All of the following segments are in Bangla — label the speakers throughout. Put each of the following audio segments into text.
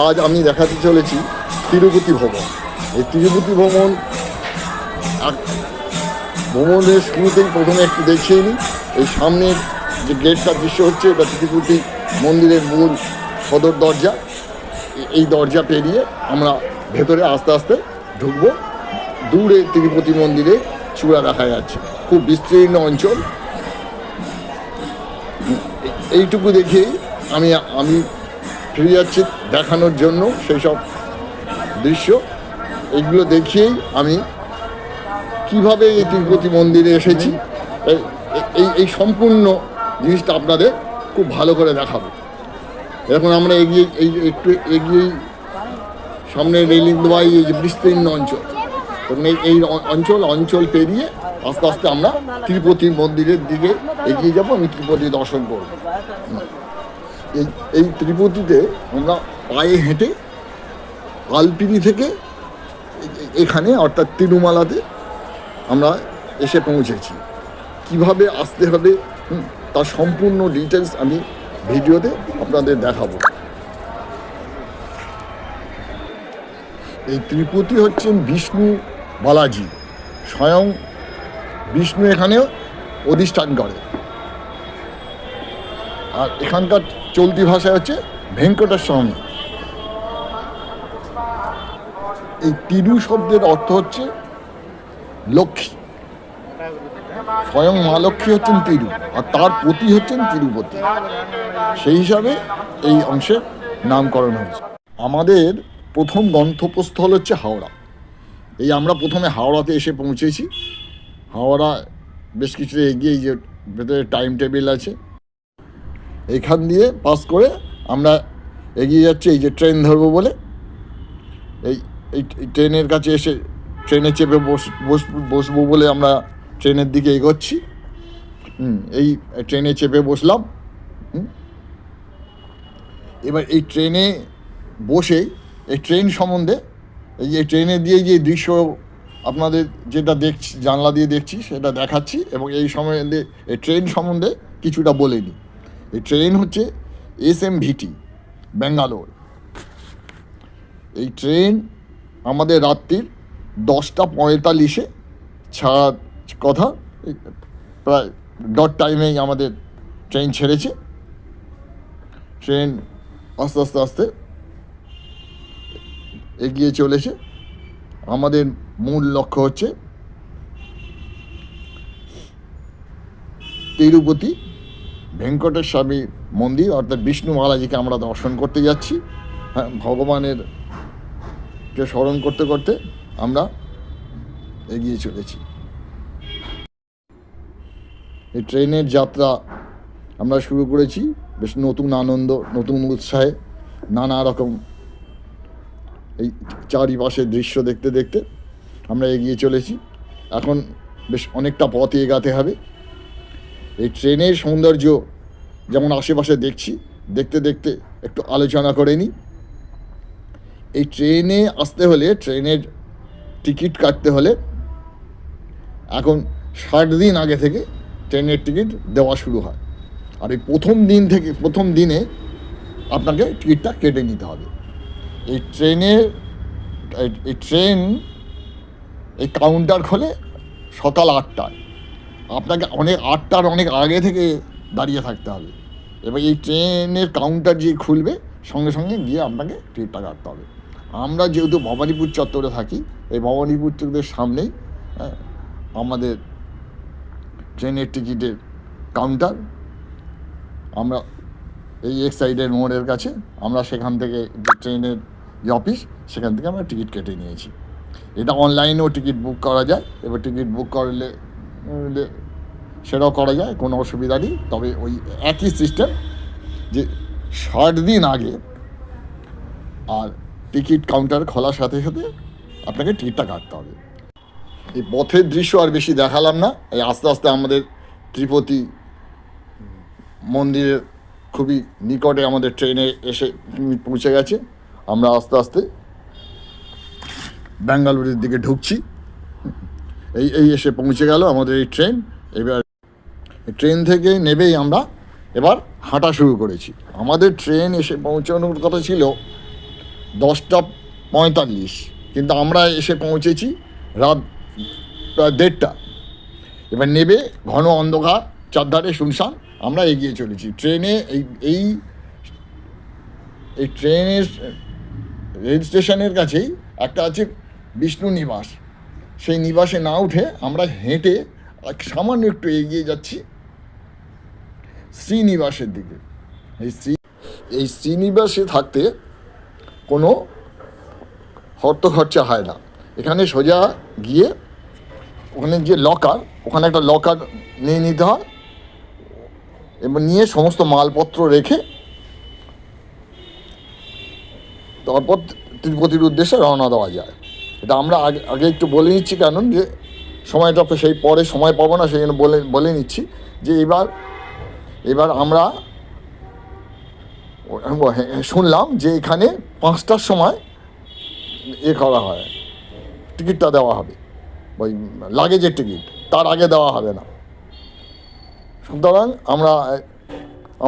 Speaker 1: আজ আমি দেখাতে চলেছি তিরুপতি ভবন। এই তিরুপতি ভবন ভ্রমণের শুরুতেই প্রথমে একটু দেখিয়ে নিই। এই সামনের যে গেটটার দৃশ্য হচ্ছে, এটা তিরুপতি মন্দিরের মূল সদর দরজা। এই দরজা পেরিয়ে আমরা ভেতরে আস্তে আস্তে ঢুকবো। দূরে তিরুপতি মন্দিরে চূড়া দেখা যাচ্ছে, খুব বিস্তীর্ণ অঞ্চল। এইটুকু দেখেই আমি ফিরে যাচ্ছি দেখানোর জন্য সেই সব দৃশ্য। এইগুলো দেখিয়েই আমি কিভাবে এই তিরুপতি মন্দিরে এসেছি এই সম্পূর্ণ জিনিসটা আপনাদের খুব ভালো করে দেখাবো। এখন আমরা একটু এগিয়েই সামনে রেলিং দেওয়া এই যে বিস্তীর্ণ অঞ্চল, এই অঞ্চল পেরিয়ে আস্তে আস্তে আমরা তিরুপতি মন্দিরের দিকে এগিয়ে যাবো। আমি তিরুপতি দর্শন করব। এই তিরুপতিতে আমরা পায়ে হেঁটে আলপিরি থেকে এখানে অর্থাৎ তিরুমালাতে আমরা এসে পৌঁছেছি। কিভাবে আসতে হবে তার সম্পূর্ণ ডিটেলস আমি ভিডিওতে আপনাদের দেখাবো। এই তিরুপতি হচ্ছেন বিষ্ণু বালাজি, স্বয়ং বিষ্ণু এখানেও অধিষ্ঠান করে। আর এখানকার চলতি ভাষা হচ্ছে ভেঙ্কটেশ্বরী। এই তিরু শব্দের অর্থ হচ্ছে লক্ষ্মী। স্বয়ং মা লক্ষ্মী হচ্ছেন তিরু, আর তার পতি হচ্ছেন তিরুপতি। সেই হিসাবে এই অংশের নামকরণ হয়েছে। আমাদের প্রথম গন্তব্যস্থল হচ্ছে হাওড়া। এই আমরা প্রথমে হাওড়াতে এসে পৌঁছেছি। হাওড়া বেশ কিছুটা এগিয়ে যে ভেতরে টাইম টেবিল আছে, এখান দিয়ে পাস করে আমরা এগিয়ে যাচ্ছি এই যে ট্রেন ধরবো বলে। এই ট্রেনের কাছে এসে ট্রেনে চেপে বসবো বলে আমরা ট্রেনের দিকে এগোচ্ছি। এই ট্রেনে চেপে বসলাম। এবার এই ট্রেনে বসে এই ট্রেন সম্বন্ধে এই ট্রেনে দিয়ে যে দৃশ্য আপনাদের যেটা দেখছি, জানলা দিয়ে দেখছি, সেটা দেখাচ্ছি। এবং এই সম্বন্ধে এই ট্রেন সম্বন্ধে কিছুটা বলে নিই। এই ট্রেন হচ্ছে SMVT ব্যাঙ্গালোর। এই ট্রেন আমাদের রাত্রির 10:45 ছাড়ার কথা। প্রায় ডট টাইমেই আমাদের ট্রেন ছেড়েছে। ট্রেন আস্তে আস্তে আস্তে এগিয়ে চলেছে। আমাদের মূল লক্ষ্য হচ্ছে তিরুপতি ভেঙ্কটেশ্বরী মন্দির, অর্থাৎ বিষ্ণু বালাজিকে আমরা দর্শন করতে যাচ্ছি। হ্যাঁ, ভগবানের কে স্মরণ করতে করতে আমরা এগিয়ে চলেছি। এই ট্রেনের যাত্রা আমরা শুরু করেছি বেশ নতুন আনন্দ, নতুন উৎসাহে। নানা রকম এই চারিপাশের দৃশ্য দেখতে দেখতে আমরা এগিয়ে চলেছি। এখন বেশ অনেকটা পথ এগাতে হবে। এই ট্রেনের সৌন্দর্য যেমন আশেপাশে দেখছি, দেখতে দেখতে একটু আলোচনা করে নিই। এই ট্রেনে আসতে হলে, ট্রেনের টিকিট কাটতে হলে এখন 60 দিন আগে থেকে ট্রেনের টিকিট দেওয়া শুরু হয়। আর এই প্রথম দিনে আপনাকে টিকিটটা কেটে নিতে হবে। এই ট্রেন কাউন্টার খোলে সকাল 8টায়। আপনাকে 8টার অনেক আগে থেকে দাঁড়িয়ে থাকতে হবে। এবার এই ট্রেনের কাউন্টার যে খুলবে, সঙ্গে সঙ্গে গিয়ে আপনাকে টিকিটটা কাটতে হবে। আমরা যেহেতু ভবানীপুর চত্বরে থাকি, এই ভবানীপুর চত্বরের সামনেই আমাদের ট্রেনের টিকিটের কাউন্টার। আমরা এই সাইডের মোড়ের কাছে আমরা সেখান থেকে যে ট্রেনের যে অফিস, সেখান থেকে আমরা টিকিট কেটে নিয়েছি। এটা অনলাইনেও টিকিট বুক করা যায়। এবার টিকিট বুক করলে সেটাও করা যায়, কোনো অসুবিধা নেই। তবে ওই একই সিস্টেম যে 60 দিন আগে, আর টিকিট কাউন্টার খোলার সাথে সাথে আপনাকে টিকিটটা কাটতে হবে। এই পথের দৃশ্য আর বেশি দেখালাম না। এই আস্তে আস্তে আমাদের তিরুপতি মন্দিরের খুবই নিকটে আমাদের ট্রেনে এসে পৌঁছে গেছে। আমরা আস্তে আস্তে ব্যাঙ্গালোরের দিকে ঢুকছি। এই এসে পৌঁছে গেল আমাদের এই ট্রেন। এবার ট্রেন থেকে নেবেই আমরা এবার হাঁটা শুরু করেছি। আমাদের ট্রেন এসে পৌঁছানোর কথা ছিল 10:45, কিন্তু আমরা এসে পৌঁছেছি রাত প্রায় 1:30। এবার নেবে ঘন অন্ধকার, চারধারে শুনশান, আমরা এগিয়ে চলেছি। ট্রেনে এই ট্রেনের রেল স্টেশনের কাছেই একটা আছে বিষ্ণু নিবাস। সেই নিবাসে না উঠে আমরা হেঁটে সামান্য একটু এগিয়ে যাচ্ছি শ্রীনিবাসের দিকে। এই শ্রীনিবাসে থাকতে কোনো অর্থ খরচা হয় না। এখানে সোজা গিয়ে ওখানে যে লকার, ওখানে একটা লকার নিয়ে নিতে হয় এবং নিয়ে সমস্ত মালপত্র রেখে তারপর তিরুপতির উদ্দেশ্যে রওনা দেওয়া যায়। এটা আমরা আগে একটু বলে নিচ্ছি, কারণ যে সময়টা তো সেই পরে সময় পাবো না, সেই জন্য বলে নিচ্ছি যে এবার আমরা শুনলাম যে এখানে 5টার সময় করা হয়, টিকিটটা দেওয়া হবে, ওই লাগেজের টিকিট, তার আগে দেওয়া হবে না। সুতরাং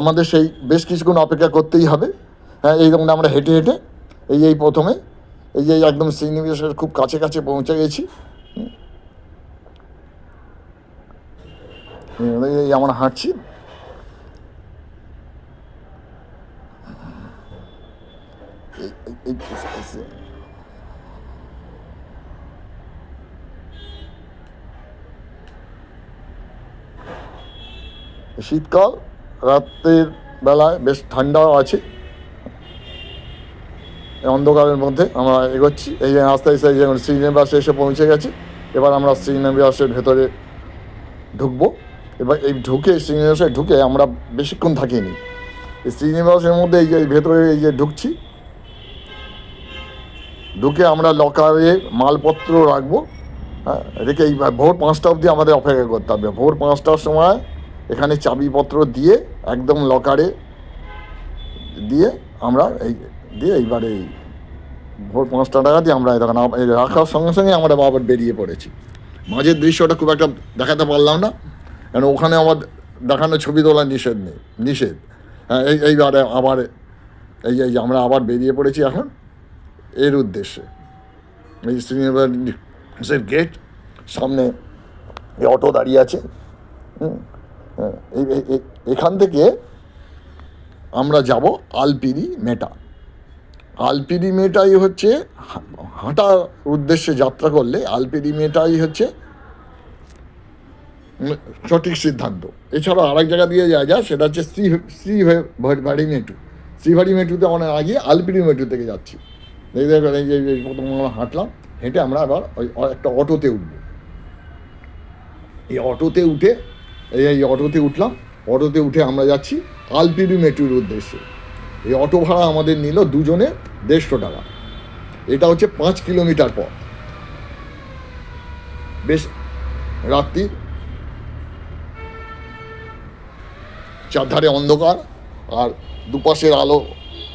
Speaker 1: আমাদের সেই বেশ কিছুক্ষণ অপেক্ষা করতেই হবে। হ্যাঁ, এই যেমন আমরা হেঁটে হেঁটে এই প্রথমে একদম শ্রীনিবাসের খুব কাছে কাছে পৌঁছে গেছি। এই আমরা হাঁটছি। শীতকাল, রাতের বেলায় বেশ ঠান্ডাও আছে। অন্ধকারের মধ্যে আমরা এগোচ্ছি। এই যে আস্তে আস্তে যেমন শ্রীনিবাসে এসে পৌঁছে গেছে। এবার আমরা শ্রীনিবাসের ভেতরে ঢুকবো। এবার শ্রীনিবাসে ঢুকে আমরা বেশিক্ষণ থাকিনি। এই শ্রীনিবাসের মধ্যে এই যে ভেতরে ঢুকছি, ঢুকে আমরা লকারে মালপত্র রাখবো। হ্যাঁ, রেখে ভোর 5টা অবধি আমাদের অপেক্ষা করতে হবে। ভোর 5টার সময় এখানে চাবিপত্র দিয়ে একদম লকারে দিয়ে আমরা এইবারে ভোর 5টা নাগাদই আমরা তখন রাখার সঙ্গে সঙ্গে আমরা আবার বেরিয়ে পড়েছি। মাঝের দৃশ্যটা খুব একটা দেখাতে পারলাম না, কারণ ওখানে আমার দেখানো ছবি তোলা নিষেধ। হ্যাঁ, এইবারে আবার এই আমরা আবার বেরিয়ে পড়েছি এখন এর উদ্দেশ্যে। এই শ্রীনিবাসের গেট সামনে অটো দাঁড়িয়ে আছে। এখান থেকে আমরা যাব আলপিরি মেটা। আলপিরি মেটাই হচ্ছে হাঁটার উদ্দেশ্যে যাত্রা করলে আলপিরি মেটাই হচ্ছে সঠিক সিদ্ধান্ত। এছাড়াও আরেক জায়গা দিয়ে যায়, সেটা হচ্ছে শ্রীভারি মেটু। শ্রীভারি মেটুতে আমরা আগে আলপিরি মেটু থেকে যাচ্ছি। এই প্রথম আমরা হাঁটলাম, হেঁটে আমরা আবার ওই একটা অটোতে উঠবো। এই অটোতে উঠলাম। অটোতে উঠে আমরা যাচ্ছি আলপিরি মেটুর উদ্দেশ্যে। এই অটো ভাড়া আমাদের নিল দুজনে 150 টাকা। এটা হচ্ছে 5 কিলোমিটার পথ। বেশ রাত্রি, চারধারে অন্ধকার আর দুপাশের আলো,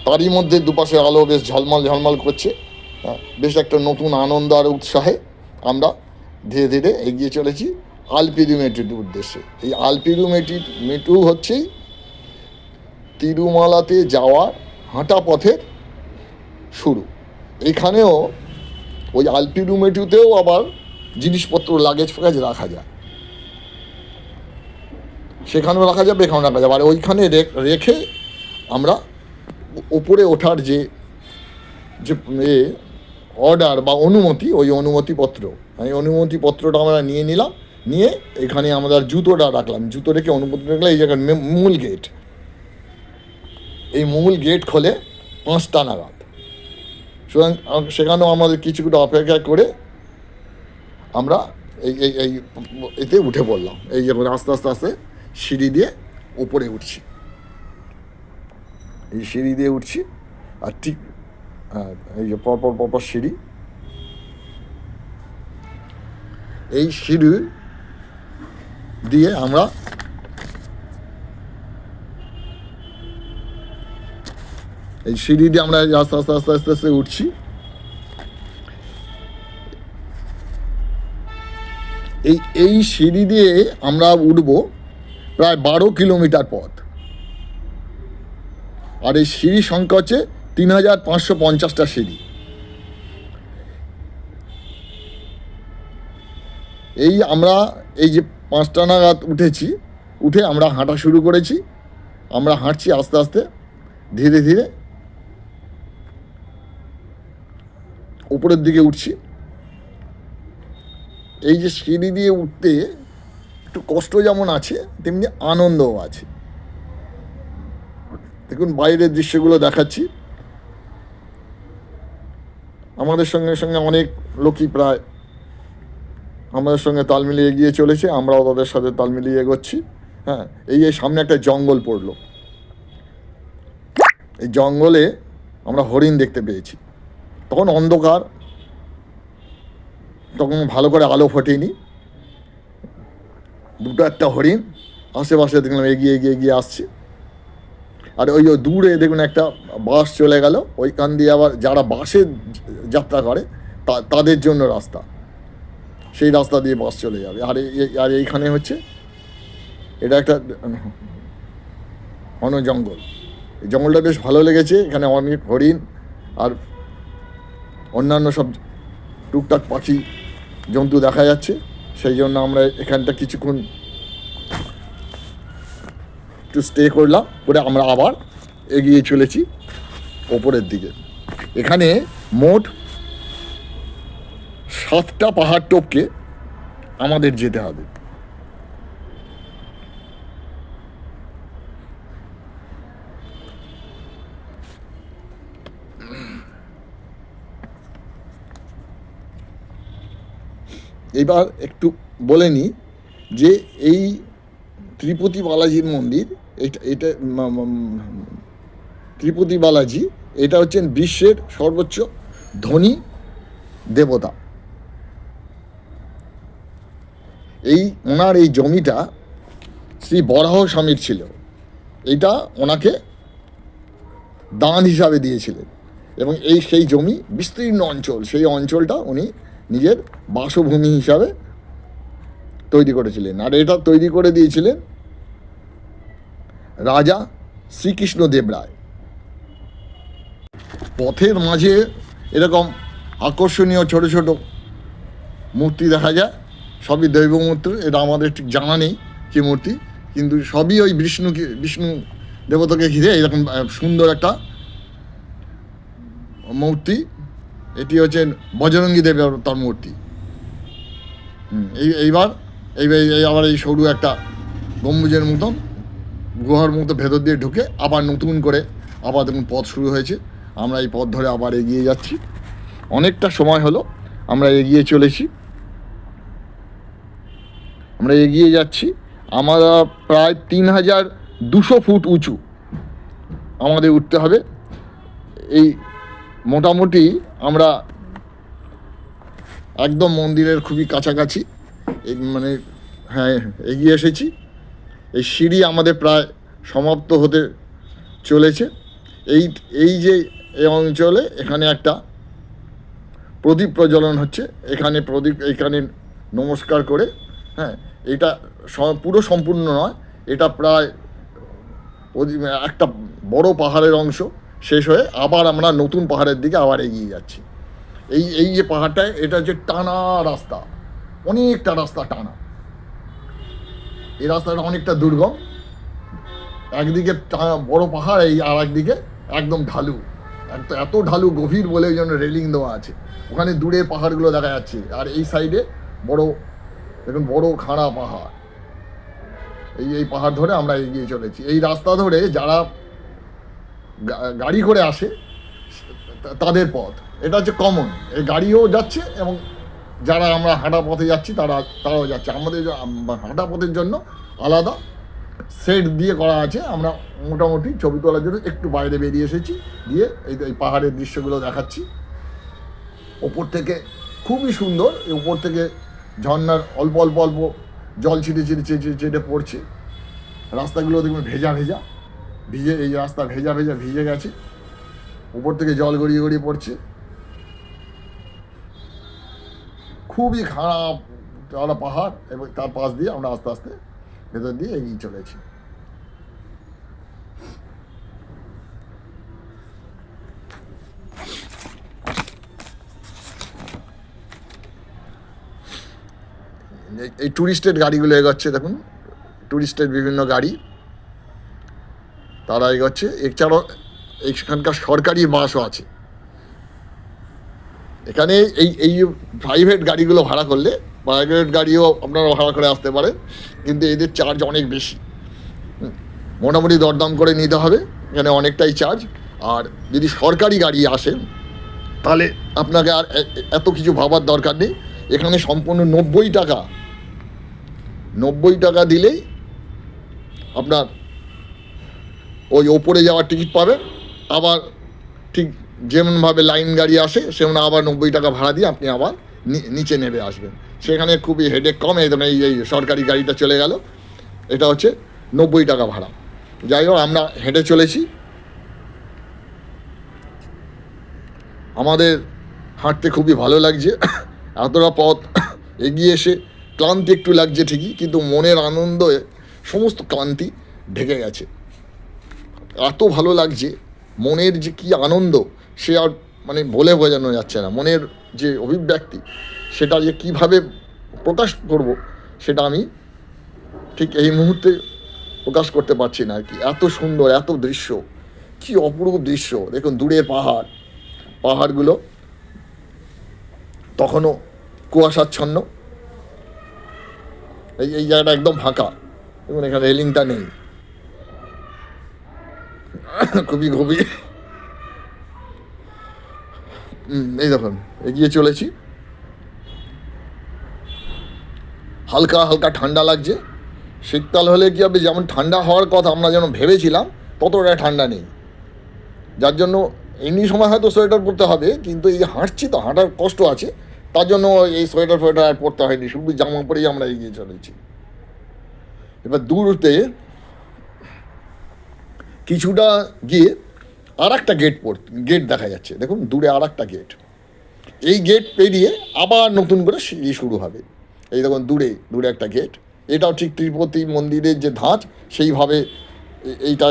Speaker 1: তারই মধ্যে দুপাশের আলো বেশ ঝলমল করছে। বেশ একটা নতুন আনন্দ আর উৎসাহে আমরা ধীরে ধীরে এগিয়ে চলেছি আলপিরি মেটুর উদ্দেশ্যে। এই আলপিরি মেটু হচ্ছেই তিরুমালাতে যাওয়ার হাঁটা পথের শুরু। এখানেও ওই আলপিরি মেটুতেও আবার জিনিসপত্র লাগেজ ফ্যাগেজ রাখা যায়, সেখানেও রাখা যাবে, এখানেও রাখা যাবে। আর ওইখানে রেখে আমরা ওপরে ওঠার যে অর্ডার বা অনুমতি, ওই অনুমতিপত্রটা আমরা নিয়ে নিলাম। নিয়ে এখানে আমরা জুতোটা রাখলাম, জুতো রেখে অনুমতি রাখলাম। এই জায়গায় মূল গেট, এই মূল গেট খোলে 5টা নাগাদ। সুতরাং সেখানেও আমাদের কিছুটা অপেক্ষা করে আমরা এতে উঠে পড়লাম। এই যে আস্তে আস্তে সিঁড়ি দিয়ে ওপরে উঠছি। এই সিঁড়ি দিয়ে উঠছি, আর ঠিক এই যে পরপর সিঁড়ি। এই সিঁড়ি দিয়ে আমরা আস্তে উঠছি। এই সিঁড়ি দিয়ে আমরা উঠবো প্রায় 12 কিলোমিটার পথ। আর এই সিঁড়ি সংখ্যা হচ্ছে 3550টা সিঁড়ি। এই আমরা এই যে 5টা নাগাদ উঠে আমরা হাঁটা শুরু করেছি। আমরা হাঁটছি আস্তে আস্তে, ধীরে ধীরে উপরের দিকে উঠছি। এই যে সিঁড়ি দিয়ে উঠতে একটু কষ্ট যেমন আছে, তেমনি আনন্দও আছে। দেখুন বাইরের দৃশ্যগুলো দেখাচ্ছি। আমাদের সঙ্গে সঙ্গে অনেক লোকই প্রায় আমাদের সঙ্গে তাল মিলিয়ে এগিয়ে চলেছে, আমরাও তাদের সাথে তাল মিলিয়ে এগোচ্ছি। হ্যাঁ, এই সামনে একটা জঙ্গল পড়লো। এই জঙ্গলে আমরা হরিণ দেখতে পেয়েছি। তখন অন্ধকার, তখন ভালো করে আলো ফোটেনি। দুটো একটা হরিণ আশেপাশে দেখলাম এগিয়ে আসছে। আর ওই দূরে দেখুন একটা বাস চলে গেল। ওইখান দিয়ে আবার যারা বাসে যাত্রা করে তাদের জন্য রাস্তা, সেই রাস্তা দিয়ে বাস চলে যাবে। আর এইখানে হচ্ছে এটা একটা ঘন জঙ্গল। এই জঙ্গলটা বেশ ভালো লেগেছে। এখানে অনেক হরিণ আর অন্যান্য সব টুকটাক পাখি জন্তু দেখা যাচ্ছে। সেই জন্য আমরা এখানটা কিছুক্ষণ একটু স্টে করলাম, করে আমরা আবার এগিয়ে চলেছি ওপরের দিকে। এখানে মোট 7টা পাহাড় টপকে আমাদের যেতে হবে। এবার একটু বলে নিই যে এই তিরুপতি বালাজির মন্দির, এটা তিরুপতি বালাজি এটা হচ্ছেন বিশ্বের সর্বোচ্চ ধনী দেবতা। ওনার এই জমিটা শ্রী বরাহ স্বামীর ছিল। এটা ওনাকে দান হিসাবে দিয়েছিলেন এবং সেই জমি বিস্তীর্ণ অঞ্চল, সেই অঞ্চলটা উনি নিজের বাসভূমি হিসাবে তৈরি করেছিলেন। আর এটা তৈরি করে দিয়েছিলেন রাজা শ্রীকৃষ্ণদেব রায়। পথের মাঝে এরকম আকর্ষণীয় ছোট ছোট মূর্তি দেখা যায়, সবই দৈব মূর্তি। এটা আমাদের ঠিক জানা নেই কি মূর্তি, কিন্তু সবই ওই বিষ্ণু দেবতাকে ঘিরে এরকম সুন্দর একটা মূর্তি। এটি হচ্ছে বজরঙ্গী দেবতার মূর্তি। এইবার আবার এই সরু একটা গম্বুজের মতন গুহার মতো ভেতর দিয়ে ঢুকে আবার নতুন করে আবার দেখুন পথ শুরু হয়েছে। আমরা এই পথ ধরে আবার এগিয়ে যাচ্ছি। অনেকটা সময় হলো আমরা এগিয়ে চলেছি। আমরা এগিয়ে যাচ্ছি। আমরা প্রায় 3200 ফুট উঁচু আমাদের উঠতে হবে। এই মোটামুটি আমরা একদম মন্দিরের খুবই কাছাকাছি, মানে হ্যাঁ এগিয়ে এসেছি। এই সিঁড়ি আমাদের প্রায় সমাপ্ত হতে চলেছে। এই যে এই অঞ্চলে এখানে একটা প্রদীপ প্রজ্বলন হচ্ছে। এখানে নমস্কার করে, হ্যাঁ এটা পুরো সম্পূর্ণ নয়, এটা প্রায় একটা বড় পাহাড়ের অংশ শেষ হয়ে আবার আমরা নতুন পাহাড়ের দিকে আবার এগিয়ে যাচ্ছি। এই যে পাহাড়টায়, এটা হচ্ছে টানা রাস্তা, অনেকটা রাস্তা টানা। এই রাস্তাটা অনেকটা দুর্গম। একদিকে বড় পাহাড়, আর একদিকে একদম ঢালু। এত ঢালু, গভীর বলে ওই জন্য রেলিং দেওয়া আছে। ওখানে দূরে পাহাড়গুলো দেখা যাচ্ছে, আর এই সাইডে দেখুন বড় খাড়া পাহাড়। এই পাহাড় ধরে আমরা এগিয়ে চলেছি। এই রাস্তা ধরে যারা গাড়ি করে আসে তাদের পথ, এটা হচ্ছে কমন। এই গাড়িও যাচ্ছে এবং যারা আমরা হাঁটা পথে যাচ্ছি তারাও যাচ্ছে। আমাদের হাঁটা পথের জন্য আলাদা সেট দিয়ে করা আছে। আমরা মোটামুটি ছবি তোলার জন্য একটু বাইরে বেরিয়ে এসেছি, দিয়ে এই পাহাড়ের দৃশ্যগুলো দেখাচ্ছি। ওপর থেকে খুবই সুন্দর। এই উপর থেকে ঝর্নার অল্প অল্প জল ছিটে পড়ছে। রাস্তাগুলো দেখবেন ভিজে, এই রাস্তা ভিজে গেছে। উপর থেকে জল গড়িয়ে পড়ছে। খুবই খারাপ পাহাড়, এবং তার পাশ দিয়ে আমরা আস্তে আস্তে ভেতর দিয়ে এগিয়ে চলেছি। এই ট্যুরিস্টের গাড়িগুলো এগোচ্ছে, দেখুন ট্যুরিস্টের বিভিন্ন গাড়ি তারা এগোচ্ছে। এছাড়াও এখানকার সরকারি বাসও আছে। এখানে এই প্রাইভেট গাড়িগুলো ভাড়া করলে, প্রাইভেট গাড়িও আপনারা ভাড়া করে আসতে পারেন, কিন্তু এদের চার্জ অনেক বেশি। মোটামুটি দরদাম করে নিতে হবে, এখানে অনেকটাই চার্জ। আর যদি সরকারি গাড়ি আসে তাহলে আপনাকে আর এত কিছু ভাবার দরকার নেই। এখানে সম্পূর্ণ 90 টাকা দিলেই আপনার ওই ওপরে যাওয়ার টিকিট পাবেন। আবার ঠিক যেমনভাবে লাইন গাড়ি আসে সেমন আবার 90 টাকা ভাড়া দিয়ে আপনি আবার নিচে নেমে আসবেন। সেখানে খুবই হেডেক কম। এই সরকারি গাড়িটা চলে গেল, এটা হচ্ছে 90 টাকা ভাড়া। যাই হোক, আমরা হেঁটে চলেছি। আমাদের হাঁটতে খুবই ভালো লাগছে। এতটা পথ এগিয়ে এসে ক্লান্তি একটু লাগছে ঠিকই, কিন্তু মনের আনন্দে সমস্ত ক্লান্তি ঢেকে গেছে। এত ভালো লাগছে, মনের যে কী আনন্দ সে আর মানে বলে বোঝানো যাচ্ছে না। মনের যে অভিব্যক্তি সেটা যে কীভাবে প্রকাশ করব সেটা আমি ঠিক এই মুহূর্তে প্রকাশ করতে পারছি না আর কি। এত সুন্দর, এত দৃশ্য, কী অপূর্ব দৃশ্য। দেখুন দূরে পাহাড়গুলো তখনও কুয়াশাচ্ছন্ন। এই জায়গাটা একদম ফাঁকা, দেখুন এখানে রেলিংটা নেই, খুবই গভীর। এই দেখুন এগিয়ে চলেছি, হালকা হালকা ঠান্ডা লাগছে। শীতকাল হলে কী হবে, যেমন ঠান্ডা হওয়ার কথা আমরা যেমন ভেবেছিলাম ততটা ঠান্ডা নেই, যার জন্য এমনি সময় হয়তো সোয়েটার পরতে হবে, কিন্তু এই হাঁটছি তো হাঁটার কষ্ট আছে, তার জন্য এই সোয়েটার আর পরতে হয়নি, শুধু জামা পরেই আমরা এগিয়ে চলেছি। এবার দূরতে কিছুটা গিয়ে আর একটা গেট দেখা যাচ্ছে, দেখুন দূরে আর একটা গেট। এই গেট পেরিয়ে আবার নতুন করে সিঁড়ি শুরু হবে। এই দেখুন দূরে একটা গেট, এটাও ঠিক তিরুপতি মন্দিরের যে ধাঁচ সেইভাবে এইটা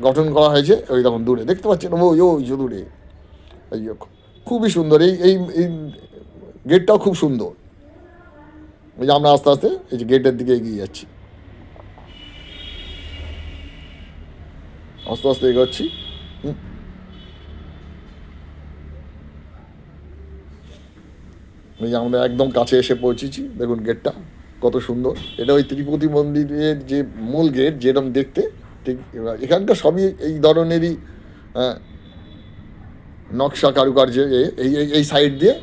Speaker 1: গঠন করা হয়েছে। ওই দেখুন দূরে দেখতে পাচ্ছেন, ওই যে দূরে, এই খুবই সুন্দর। এই গেটটাও খুব সুন্দর। ওই যে আমরা আস্তে আস্তে এই যে গেটের দিকে এগিয়ে যাচ্ছি, আস্তে আস্তে এগোচ্ছি। এই যে আমরা একদম কাছে এসে পৌঁছেছি, দেখুন গেটটা কত সুন্দর। এটা ওই তিরুপতি মন্দিরের যে মূল গেট যেরকম দেখতে, ঠিক এখানকার সবই এই ধরনেরই নকশা কারুকার্য। এই সাইড দিয়ে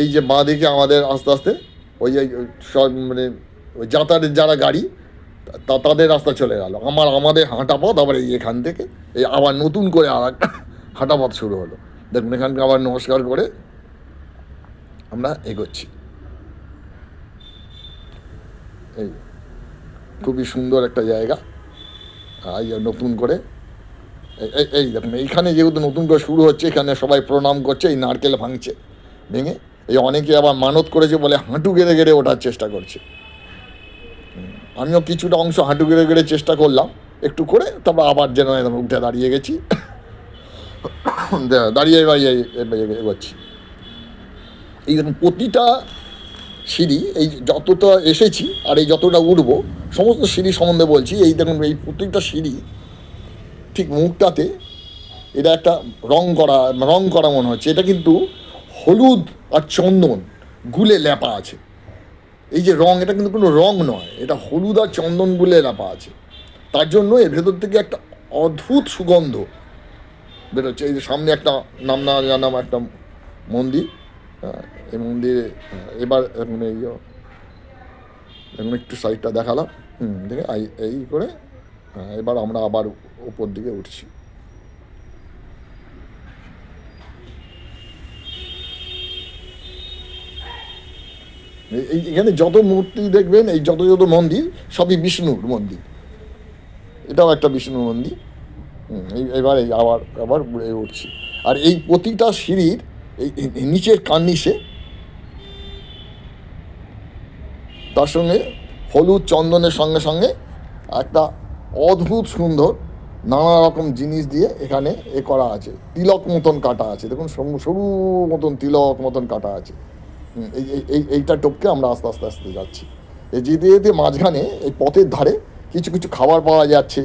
Speaker 1: এই যে বাঁ দিকে আমাদের আস্তে আস্তে ওই সব মানে ওই যাতায়াতের যারা গাড়ি তাদের রাস্তা চলে গেল। আমাদের হাঁটা পথ আবার এখান থেকে এই আবার নতুন করে আর একটা হাঁটা পথ শুরু হলো। দেখুন এখানকে আবার নমস্কার করে আমরা এগোচ্ছি। এই খুবই সুন্দর একটা জায়গা। এই নতুন করে এই দেখুন এইখানে যেহেতু নতুন করে শুরু হচ্ছে, এখানে সবাই প্রণাম করছে, এই নারকেল ভেঙে এই অনেকে আবার মানত করেছে বলে হাঁটু গেড়ে ওঠার চেষ্টা করছে। আমিও কিছুটা অংশ হাঁটু গেড়ে চেষ্টা করলাম একটু করে, তারপর আবার যেন একদম উঠে দাঁড়িয়ে গেছি, দাঁড়িয়ে এগোচ্ছি। এই দেখুন প্রতিটা সিঁড়ি, এই যতটা এসেছি আর এই যতটা উঠবো সমস্ত সিঁড়ি সম্বন্ধে বলছি। এই দেখুন এই প্রত্যেকটা সিঁড়ি ঠিক মুখটাতে এটা একটা রং করা মনে হচ্ছে। এটা কিন্তু হলুদ আর চন্দন গুলে লেপা আছে। এই যে রং, এটা কিন্তু কোনো রং নয়, এটা হলুদ আর চন্দন গুলে লেপা আছে। তার জন্য এর ভেতর থেকে একটা অদ্ভুত সুগন্ধ বেরোচ্ছে। এই যে সামনে একটা নাম না জানাম একটা মন্দির, এই মন্দিরে এবার মানে এখন একটু সাইডটা দেখালাম, দেখে এই করে এবার আমরা আবার উপর দিকে উঠছি। এখানে যত মূর্তি দেখবেন, এই যত মন্দির সবই বিষ্ণুর মন্দির। এটাও একটা বিষ্ণুর মন্দির। এবার এই আবার ঘুরে উঠছি। আর এই প্রতিটা সিঁড়ির এই নিচের কার্নিশে তার সঙ্গে হলুদ চন্দনের সঙ্গে সঙ্গে একটা অদ্ভুত সুন্দর নানা রকম জিনিস দিয়ে এখানে করা আছে। তিলক মতন কাটা আছে, দেখুন সরু মতন তিলক মতন কাটা আছে। এইটা টপকে আমরা আস্তে আস্তে আস্তে যাচ্ছি। এই যেতে যেতে মাঝখানে এই পথের ধারে কিছু কিছু খাবার পাওয়া যাচ্ছে,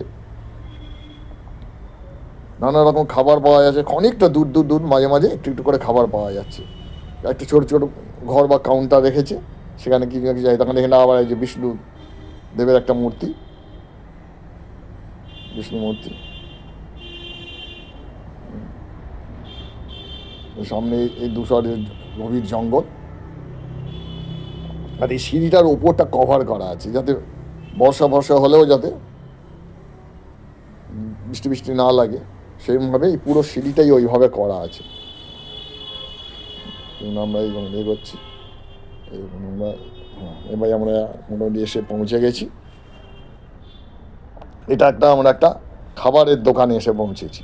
Speaker 1: নানা রকম খাবার পাওয়া যাচ্ছে, অনেকটা দূর দূর দূর মাঝে মাঝে একটু একটু করে খাবার পাওয়া যাচ্ছে। একটা ছোটো ছোটো ঘর বা কাউন্টার রেখেছে, সেখানে কি যাই, তখন এখানে আবার এই যে বিষ্ণু দেবের একটা মূর্তি, বিষ্ণু মূর্তি, সামনে এই দুশোরের গভীর জঙ্গল, আর এই সিঁড়িটার ওপরটা কভার করা আছে যাতে বর্ষা হলেও যাতে বৃষ্টি বৃষ্টি না লাগে, সেইভাবে এই পুরো সিঁড়িটাই ওইভাবে করা আছে। আমরা এই এগোচ্ছি, এবার আমরা মোটামুটি এসে পৌঁছে গেছি। এটা আমরা একটা খাবারের দোকানে এসে পৌঁছেছি,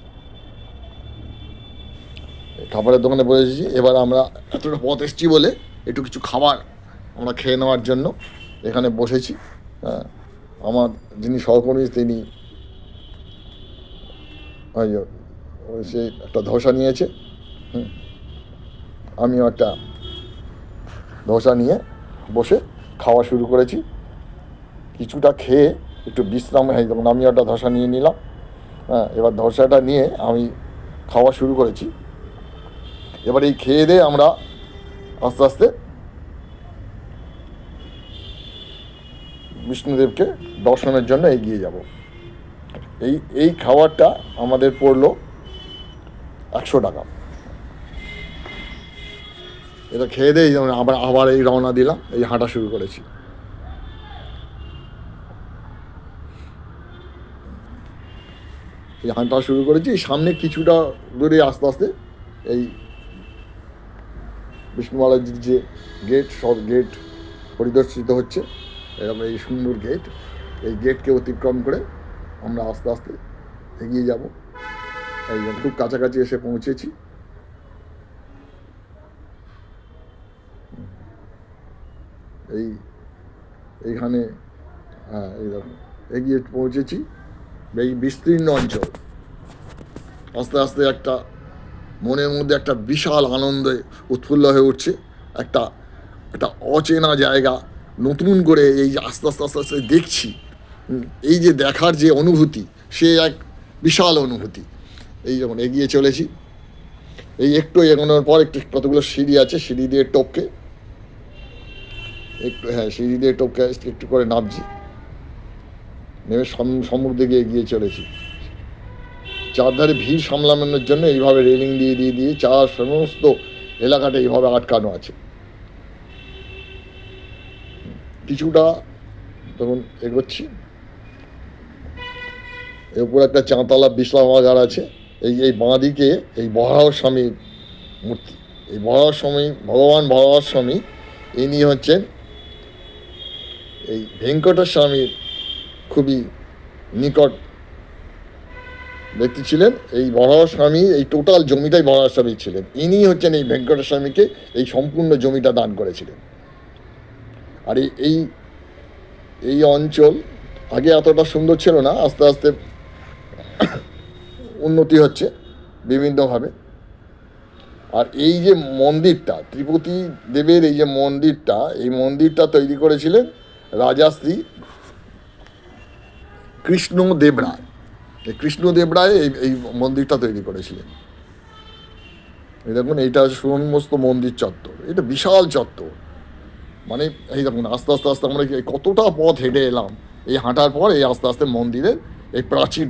Speaker 1: খাবারের দোকানে বসেছি। এবার আমরা এতটা পথ এসেছি বলে একটু কিছু খাবার আমরা খেয়ে নেওয়ার জন্য এখানে বসেছি। হ্যাঁ, আমার যিনি সহকর্মী তিনি সে একটা ধোসা নিয়েছে, আমিও একটা ধোসা নিয়ে বসে খাওয়া শুরু করেছি। কিছুটা খেয়ে একটু বিশ্রাম, তখন আমি একটা ধোসা নিয়ে নিলাম। হ্যাঁ, এবার ধোসাটা নিয়ে আমি খাওয়া শুরু করেছি। এবার এই খেয়ে দিয়ে আমরা আস্তে আস্তে বিষ্ণুদেবকে দর্শনের জন্য এগিয়ে যাব। এই খাবারটা আমাদের পড়লো 100 টাকা। এটা খেয়ে দিয়ে আবার এই রওনা দিলাম, এই হাঁটা শুরু করেছি। এই হাঁটা শুরু করেছি, সামনে কিছুটা দূরে আস্তে আস্তে এই বিষ্ণুবালাজির যে গেট, সব গেট পরিদর্শিত হচ্ছে। এরকম এই সুন্দর গেট, এই গেটকে অতিক্রম করে আমরা আস্তে আস্তে এগিয়ে যাব। এই খুব কাছাকাছি এসে পৌঁছেছি। এইখানে হ্যাঁ, এইরকম এগিয়ে পৌঁছেছি। এই বিস্তীর্ণ অঞ্চল, আস্তে আস্তে একটা মনের মধ্যে একটা বিশাল আনন্দে উৎফুল্ল হয়ে উঠছে। একটা অচেনা জায়গা নতুন করে এই যে আস্তে আস্তে আস্তে আস্তে দেখছি, এই যে দেখার যে অনুভূতি, সে এক বিশাল অনুভূতি। এই যখন এগিয়ে চলেছি, এই একটু এগোনোর পর একটু কতগুলো সিঁড়ি আছে, সিঁড়ি দিয়ে টপকে সিঁড়ি দিয়ে টপকে একটু করে নামছি, নেমে সম্মুখ দিকে এগিয়ে চলেছি। চারধারে ভিড় সামলানোর জন্য এইভাবে রেলিং দিয়ে দিয়ে দিয়ে সমস্ত এলাকাটা এইভাবে আটকানো আছে। কিছুটা তখন এগোচ্ছি, এর উপর একটা চাঁতলা বিশ্রামাগার আছে। এই বাঁ দিকে এই বরাহ স্বামীর মূর্তি, এই ভগবান বরাহ স্বামী, ইনি হচ্ছেন এই ভেঙ্কটেশ্বর স্বামীর খুবই নিকট ব্যক্তি ছিলেন। এই বরাহ স্বামী, এই টোটাল জমিটাই বরাহ স্বামী ছিলেন। ইনি হচ্ছেন এই ভেঙ্কটেশ্বর স্বামীকে এই সম্পূর্ণ জমিটা দান করেছিলেন। আর এই অঞ্চল আগে এতটা সুন্দর ছিল না, আস্তে আস্তে উন্নতি হচ্ছে বিভিন্নভাবে। আর এই যে মন্দিরটা, ত্রিপতি দেবের এই যে মন্দিরটা তৈরি করেছিলেন রাজাশ্রী কৃষ্ণদেব রায়। কৃষ্ণদেব রায় এই মন্দিরটা তৈরি করেছিলেন। এই দেখুন, এইটা সমস্ত মন্দির চত্বর, এটা বিশাল চত্বর। মানে এই দেখুন, আস্তে আস্তে আস্তে আমরা কতটা পথ হেঁটে এলাম। এই হাঁটার পর এই আস্তে আস্তে মন্দিরের এই প্রাচীর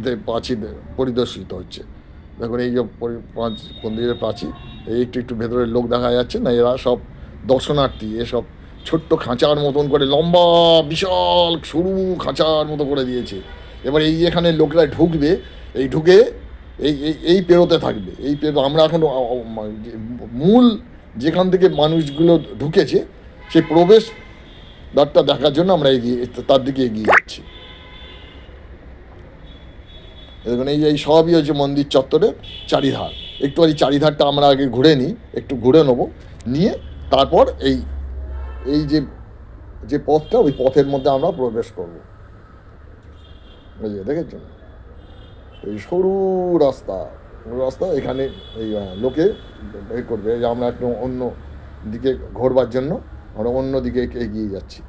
Speaker 1: পরিদর্শিত হচ্ছে। দেখুন, এই যে মন্দিরের প্রাচীর, এই একটু ভেতরের লোক দেখা যাচ্ছে না, এরা সব দর্শনার্থী। এসব ছোট্ট খাঁচার মতন করে, লম্বা বিশাল সরু খাঁচার মতো করে দিয়েছে। এবার এই এখানে লোকরা ঢুকবে, এই ঢুকে এই পেরোতে থাকবে, আমরা এখন মূল যেখান থেকে মানুষগুলো ঢুকেছে সেই প্রবেশ দ্বারটা দেখার জন্য আমরা তার দিকে এগিয়ে যাচ্ছি। দেখুন, এই সবই হচ্ছে মন্দির চত্বরের চারিধার। একটু এই চারিধারটা আমরা আগে একটু ঘুরে নেবো, নিয়ে তারপর এই যে পথটা, ওই পথের মধ্যে আমরা প্রবেশ করবো। দেখেছেন, এই সরু রাস্তা, এখানে এই লোকে করবে। আমরা একটু অন্য দিকে ঘোরবার জন্য আমরা অন্য দিকে এগিয়ে যাচ্ছি।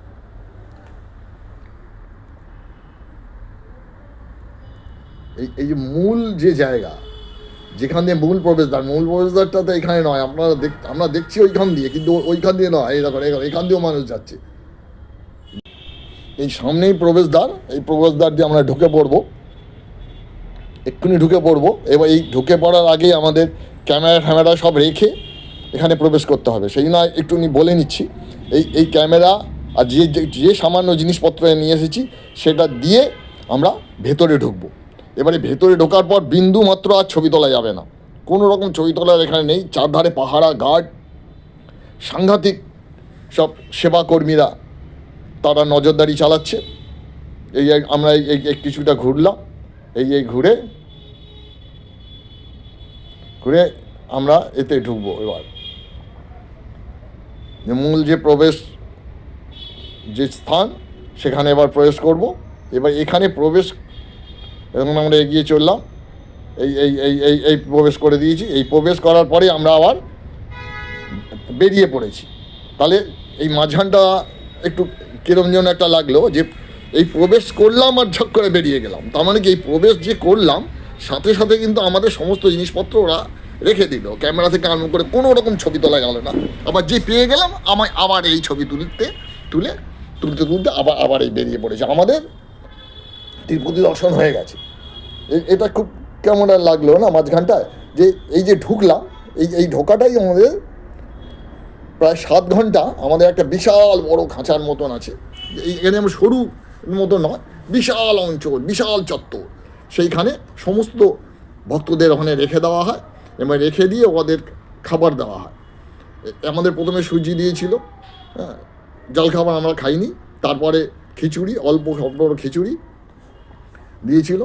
Speaker 1: এই যে মূল যে জায়গা, যেখান দিয়ে মূল প্রবেশদ্বারটা তো এখানে নয়, আমরা দেখছি ওইখান দিয়ে, কিন্তু ওইখান দিয়ে নয়। এই দেখো এখান দিয়েও মানুষ যাচ্ছে। এই সামনেই প্রবেশদ্বার, এই প্রবেশদ্বার দিয়ে আমরা ঢুকে পড়বো, এক্ষুনি ঢুকে পড়বো। এবার এই ঢুকে পড়ার আগে আমাদের ক্যামেরা সব রেখে এখানে প্রবেশ করতে হবে। সেই নয় একটু বলে নিচ্ছি, এই ক্যামেরা আর যে সামান্য জিনিসপত্র নিয়ে এসেছি সেটা দিয়ে আমরা ভেতরে ঢুকবো। এবারে ভেতরে ঢোকার পর বিন্দু মাত্র আর ছবি তোলা যাবে না, কোনো রকম ছবি তোলার এখানে নেই। চারধারে পাহারা গার্ড, সাংঘাতিক সব সেবাকর্মীরা তারা নজরদারি চালাচ্ছে। এই আমরা এই কিছুটা ঘুরলাম, এই ঘুরে আমরা এতে ঢুকবো। এবার মূল যে প্রবেশ যে স্থান সেখানে এবার প্রবেশ করব। এবার এখানে প্রবেশ এখন আমরা এগিয়ে চললাম, এই প্রবেশ করে দিয়েছি। এই প্রবেশ করার পরে আমরা আবার বেরিয়ে পড়েছি। তাহলে এই মাঝখানটা একটু কিরম যেন একটা লাগলো যে এই প্রবেশ করলাম আর ঝক করে বেরিয়ে গেলাম। তার মানে কি এই প্রবেশ যে করলাম সাথে সাথে কিন্তু আমাদের সমস্ত জিনিসপত্র ওরা রেখে দিল, ক্যামেরা থেকে আরম্ভ করে কোনো রকম ছবি তোলা গেল না। আবার যে পেয়ে গেলাম আমায় আবার এই ছবি তুলতে আবার এই বেরিয়ে পড়েছে। আমাদের তিরুপতি দর্শন হয়ে গেছে। এটা খুব কেমন আর লাগলো না মাঝখানটায়, যে এই যে ঢুকলাম, এই ঢোকাটাই আমাদের প্রায় 7 ঘন্টা। আমাদের একটা বিশাল বড় খাঁচার মতন আছে, এখানে আমরা সরু মতো নয়, বিশাল অঞ্চল, বিশাল চত্বর। সেইখানে সমস্ত ভক্তদের ওখানে রেখে দেওয়া হয় এবং রেখে দিয়ে ওদের খাবার দেওয়া হয়। আমাদের প্রথমে সুজি দিয়েছিল, হ্যাঁ, জলখাবার আমরা খাইনি। তারপরে খিচুড়ি, অল্প খিচুড়ি দিয়েছিল।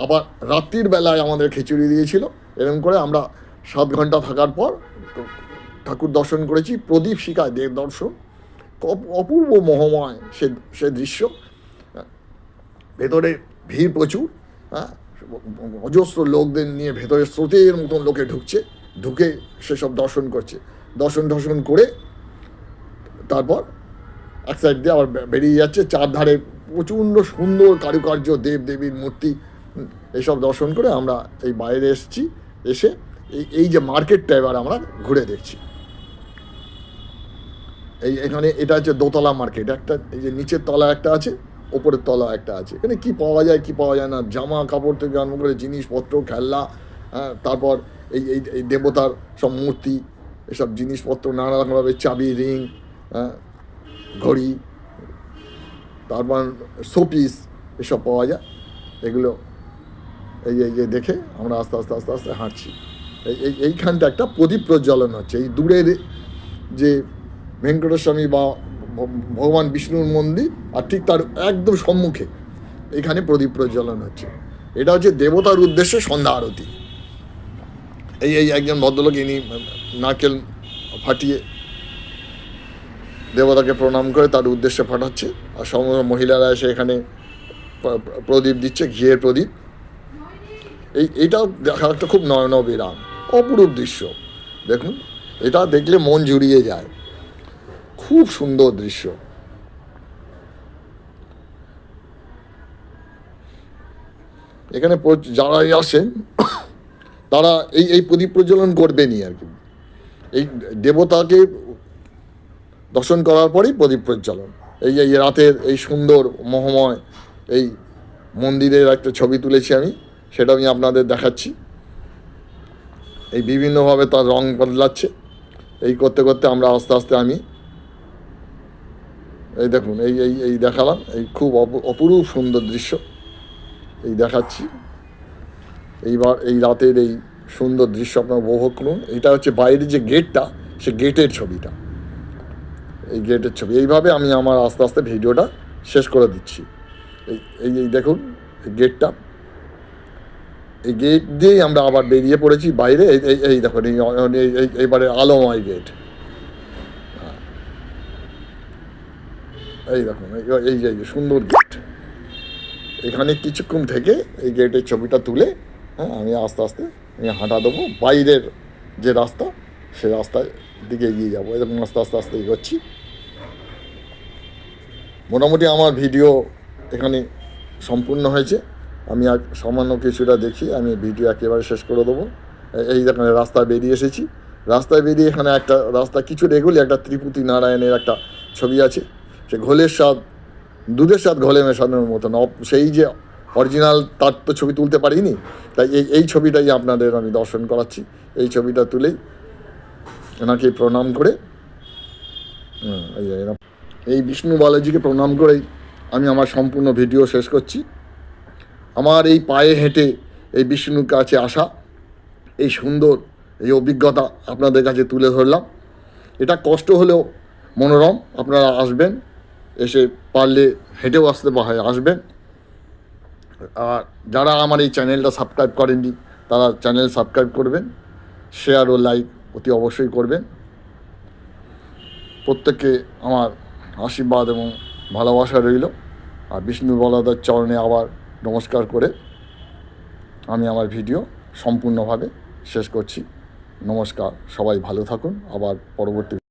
Speaker 1: আবার রাত্রির বেলায় আমাদের খিচুড়ি দিয়েছিল। এরকম করে আমরা 7 ঘন্টা থাকার পর ঠাকুর দর্শন করেছি। প্রদীপ শিখায় দেব দর্শন, অপূর্ব মোহময় সে দৃশ্য। ভেতরে ভিড় প্রচুর, হ্যাঁ, অজস্র লোকদের নিয়ে ভেতরে স্রোতের মতন লোকে ঢুকে সেসব দর্শন করছে। দর্শন করে তারপর এক সাইড দিয়ে আবার বেরিয়ে যাচ্ছে। চারধারে প্রচণ্ড সুন্দর কারুকার্য, দেবদেবীর মূর্তি, এসব দর্শন করে আমরা এই বাইরে এসে এই যে মার্কেটটা এবার আমরা ঘুরে দেখছি। এখানে এটা হচ্ছে দোতলা মার্কেট। একটা এই যে নিচের তলা একটা আছে, ওপরের তলা একটা আছে। এখানে কী পাওয়া যায় কী পাওয়া যায় না, জামা কাপড় থেকে আরম্ভ করে জিনিসপত্র, খেলনা, হ্যাঁ, তারপর এই দেবতার সব মূর্তি, এসব জিনিসপত্র নানা রকমভাবে, চাবি, রিং, হ্যাঁ, ঘড়ি, তারপর শোপিস, এসব পাওয়া যায়। এগুলো এই দেখে আমরা আস্তে আস্তে হাঁটছি। এইখানটা একটা প্রদীপ প্রজ্বলন হচ্ছে। এই দূরের যে ভেঙ্কটেশ্বর স্বামী বা ভগবান বিষ্ণুর মন্দির, আর ঠিক তার একদম সম্মুখে এখানে প্রদীপ প্রজ্বলন হচ্ছে। এটা হচ্ছে দেবতার উদ্দেশ্যে সন্ধ্যা আরতি। এই একজন ভদ্রলোক, ইনি নারকেল ফাটিয়ে দেবতাকে প্রণাম করে তার উদ্দেশ্যে ফাটাচ্ছে, আর সমস্ত মহিলারা এসে এখানে প্রদীপ দিচ্ছে, ঘিয়ের প্রদীপ। এইটাও দেখা একটা খুব নয়নবিরাম অপরূপ দৃশ্য। দেখুন, এটা দেখলে মন জুড়িয়ে যায়, খুব সুন্দর দৃশ্য। এখানে যারাই আসেন তারা এই প্রদীপ প্রজ্বলন করবেনই আর কি। এই দেবতাকে দর্শন করার পরেই প্রদীপ প্রজ্বলন। এই রাতের এই সুন্দর মোহময় এই মন্দিরের একটা ছবি তুলেছি আমি, সেটা আমি আপনাদের দেখাচ্ছি। এই বিভিন্নভাবে তার রং বদলাচ্ছে। এই করতে করতে আমরা আস্তে আস্তে আমি এই দেখুন এই দেখালাম, এই খুব অপরূপ সুন্দর দৃশ্য এই দেখাচ্ছি। এইবার এই রাতের এই সুন্দর দৃশ্য আপনারা উপভোগ করুন। এটা হচ্ছে বাইরের যে গেটটা, সে গেটের ছবিটা, এই গেটের ছবি। এইভাবে আমি আমার আস্তে আস্তে ভিডিওটা শেষ করে দিচ্ছি। এই দেখুন এই গেটটা, এই গেট দিয়েই আমরা আবার বেরিয়ে পড়েছি বাইরে। এই দেখুন এইবারে আলোময় গেট, এই দেখুন এই যে সুন্দর গেট। এখানে কিছুক্ষণ থেকে এই গেটের ছবিটা তুলে, হ্যাঁ, আমি আস্তে আস্তে হাঁটা দেবো বাইরের যে রাস্তা সে রাস্তায় দিকে এগিয়ে যাবো। এরকম আস্তে আস্তে আস্তে এগোচ্ছি। মোটামুটি আমার ভিডিও এখানে সম্পূর্ণ হয়েছে। আমি আর সামান্য কিছুটা দেখি, আমি ভিডিও একেবারে শেষ করে দেবো। এই দেখুন রাস্তায় বেরিয়ে এসেছি। রাস্তায় বেরিয়ে এখানে একটা রাস্তা কিছু এগোলে একটা ত্রিপুতি নারায়ণের একটা ছবি আছে। সে ঘোলের স্বাদ, দুধের স্বাদ ঘোলে মেশানোর মতন। সেই যে অরিজিনাল তার তো ছবি তুলতে পারিনি, তাই এই ছবিটাই আপনাদের আমি দর্শন করাচ্ছি। এই ছবিটা তুলেই এনাকে প্রণাম করে এই বিষ্ণু বালাজিকে প্রণাম করেই আমি আমার সম্পূর্ণ ভিডিও শেষ করছি। আমার এই পায়ে হেঁটে এই বিষ্ণুর কাছে আসা, এই সুন্দর এই অভিজ্ঞতা আপনাদের কাছে তুলে ধরলাম। এটা কষ্ট হলেও মনোরম। আপনারা আসবেন, এসে পারলে হেঁটেও আসতে আসবেন। আর যারা আমার এই চ্যানেলটা সাবস্ক্রাইব করেননি তারা চ্যানেল সাবস্ক্রাইব করবেন, শেয়ার ও লাইক অতি অবশ্যই করবেন। প্রত্যেককে আমার আশীর্বাদ এবং ভালোবাসা রইল। আর বিষ্ণু বলাদার চরণে আবার নমস্কার করে আমি আমার ভিডিও সম্পূর্ণভাবে শেষ করছি। নমস্কার, সবাই ভালো থাকুন। আবার পরবর্তী